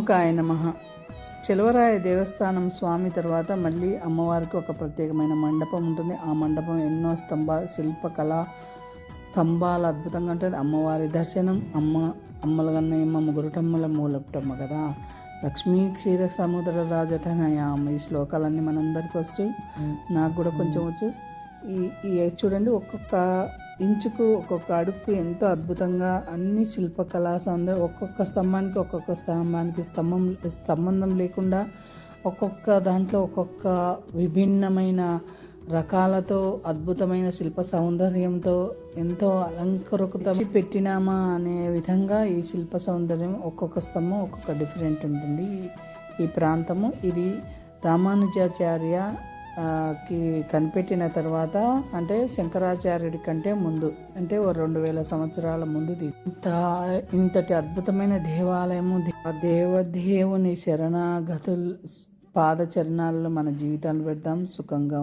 దుర్గాయ నమః. చెలవరాయ దేవస్థానం స్వామి తర్వాత మళ్ళీ అమ్మవారికి ఒక ప్రత్యేకమైన మండపం ఉంటుంది. ఆ మండపం ఎన్నో శిల్పకళా స్తంభాలు అద్భుతంగా ఉంటుంది. అమ్మవారి దర్శనం అమ్మల కన్నయ్యమ్మ ముగురుటమ్మల మూలపుటమ్మ కదా. లక్ష్మీ క్షీర సముద్ర రాజతనయామ. ఈ శ్లోకాలన్నీ మనందరికీ వచ్చు, నాకు కూడా కొంచెం వచ్చు. ఈ చూడండి, ఒక్కొక్క ఇంచుకు ఒక్కొక్క అడుగుకు ఎంతో అద్భుతంగా అన్ని శిల్పకళా సౌందర్యం, ఒక్కొక్క స్తంభానికి సంబంధం లేకుండా ఒక్కొక్క దాంట్లో ఒక్కొక్క విభిన్నమైన రకాలతో అద్భుతమైన శిల్ప సౌందర్యంతో ఎంతో అలంకృతం పెట్టినామా అనే విధంగా ఈ శిల్ప సౌందర్యం ఒక్కొక్క స్తంభం ఒక్కొక్క డిఫరెంట్ ఉంటుంది. ఈ ప్రాంతము ఇది రామానుజాచార్య కి కనిపెట్టిన తర్వాత, అంటే శంకరాచార్యుడి కంటే ముందు, అంటే 2000 సంవత్సరాల ముందు ఇంతటి అద్భుతమైన దేవాలయము. దేవదేవుని శరణాగతులు పాద చరణాలలో మన జీవితాలు పెడతాం. సుఖంగా